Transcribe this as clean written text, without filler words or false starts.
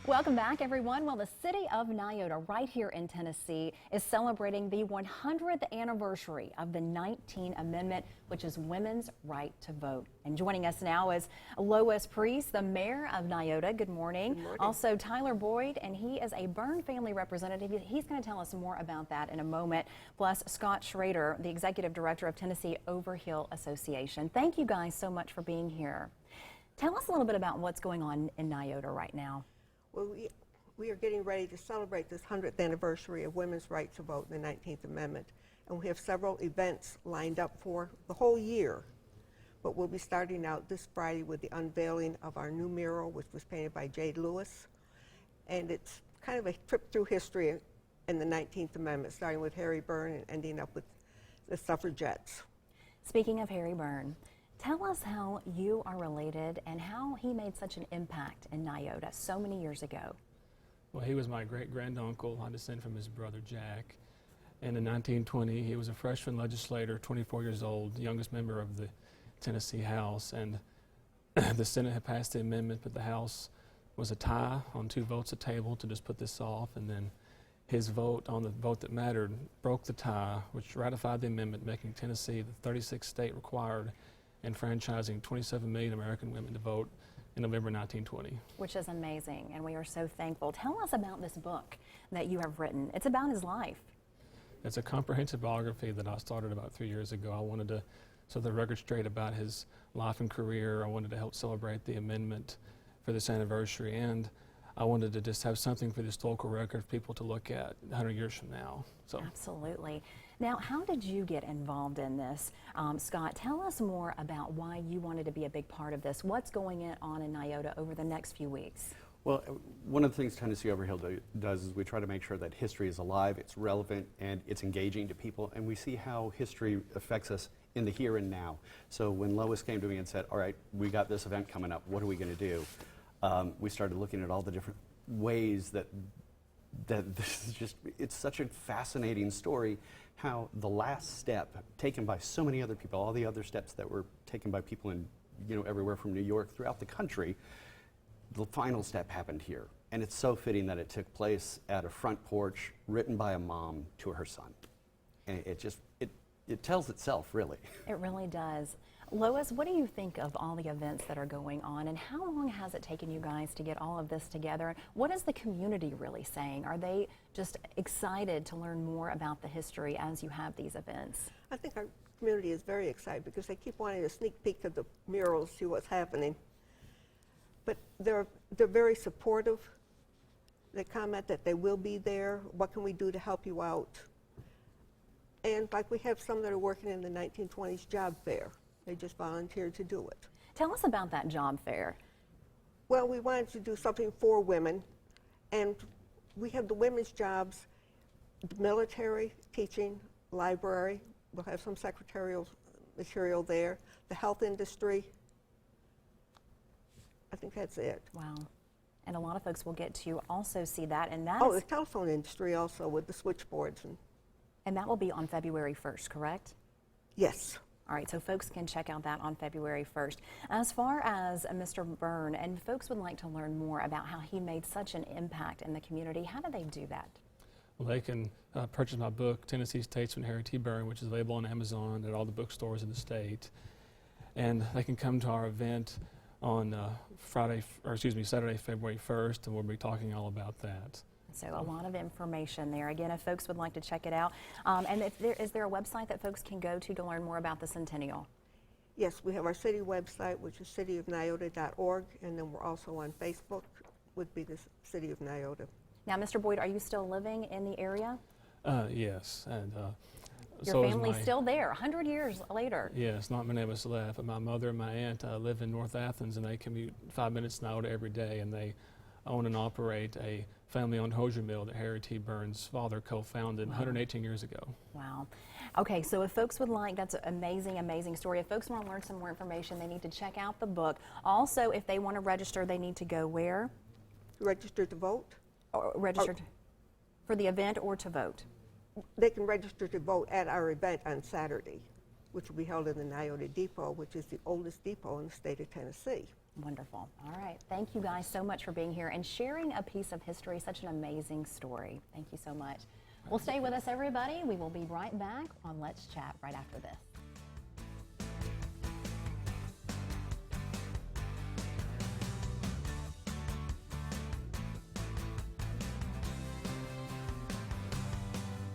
Welcome back, everyone. Well, the city of Niota, right here in Tennessee, is celebrating the 100th anniversary of the 19th Amendment, which is women's right to vote. And joining us now is Lois Priest, the mayor of Niota. Good morning. Good morning. Also, Tyler Boyd, and he is a Byrne family representative. He's going to tell us more about that in a moment. Plus, Scott Schrader, the executive director of Tennessee Overhill Association. Thank you guys so much for being here. Tell us a little bit about what's going on in Niota right now. Well, we are getting ready to celebrate this 100th anniversary of women's right to vote in the 19th Amendment. And we have several events lined up for the whole year. But we'll be starting out this Friday with the unveiling of our new mural, which was painted by Jade Lewis. And it's kind of a trip through history in the 19th Amendment, starting with Harry Byrne and ending up with the suffragettes. Speaking of Harry Byrne, tell us how you are related and how he made such an impact in Niota so many years ago. Well, he was my great-granduncle. I descend from his brother Jack. And in 1920, he was a freshman legislator, 24 years old, the youngest member of the Tennessee House. And the Senate had passed the amendment, but the House was a tie on 2 votes a table to just put this off. And then his vote on the vote that mattered broke the tie, which ratified the amendment, making Tennessee the 36th state required enfranchising 27 million American women to vote in November 1920. Which is amazing, and we are so thankful. Tell us about this book that you have written. It's about his life. It's a comprehensive biography that I started about 3 years ago. I wanted to set the record straight about his life and career. I wanted to help celebrate the amendment for this anniversary, and I wanted to just have something for the historical record for people to look at 100 years from now. So. Absolutely. Now, how did you get involved in this? Scott, tell us more about why you wanted to be a big part of this. What's going on in Niota over the next few weeks? Well, one of the things Tennessee Overhill does is we try to make sure that history is alive, it's relevant, and it's engaging to people, and we see how history affects us in the here and now. So when Lois came to me and said, all right, we got this event coming up, what are we going to do? We started looking at all the different ways that this is just, it's such a fascinating story, how the last step taken by so many other people, all the other steps that were taken by people in, everywhere from New York throughout the country, the final step happened here. And it's so fitting that it took place at a front porch written by a mom to her son. And it tells itself, really. It really does. Lois, what do you think of all the events that are going on, and how long has it taken you guys to get all of this together? What is the community really saying? Are they just excited to learn more about the history as you have these events? I think our community is very excited because they keep wanting a sneak peek of the murals, see what's happening. But they're very supportive. They comment that they will be there. What can we do to help you out? And like we have some that are working in the 1920s job fair. They just volunteered to do it. Tell us about that job fair. Well, we wanted to do something for women, and we have the women's jobs, the military, teaching, library. We'll have some secretarial material there, the health industry. I think that's it. Wow. And a lot of folks will get to also see that. And the telephone industry also with the switchboards. And that will be on February 1st, correct? Yes. All right, so folks can check out that on February 1st. As far as Mr. Byrne, and folks would like to learn more about how he made such an impact in the community, how do they do that? Well, they can purchase my book, Tennessee Statesman Harry T. Byrne, which is available on Amazon at all the bookstores in the state. And they can come to our event on Saturday, February 1st, and we'll be talking all about that. So a lot of information there. Again, if folks would like to check it out. And is there a website that folks can go to learn more about the Centennial? Yes, we have our city website, which is cityofniota.org, and then we're also on Facebook, would be the City of Niota. Now, Mr. Boyd, are you still living in the area? Yes, and your family's still there, 100 years later. Yes, not many of us left, but my mother and my aunt live in North Athens, and they commute 5 minutes to Niota every day, and they own and operate a family-owned hosiery mill that Harry T. Byrne's father co-founded 118 years ago. Wow. Okay, so if folks would like, that's an amazing, amazing story. If folks want to learn some more information, they need to check out the book. Also, if they want to register, they need to go where? Register to vote. Or register for the event or to vote? They can register to vote at our event on Saturday, which will be held in the Niota Depot, which is the oldest depot in the state of Tennessee. Wonderful. All right. Thank you guys so much for being here and sharing a piece of history, such an amazing story. Thank you so much. Well, stay with us, everybody. We will be right back on Let's Chat right after this.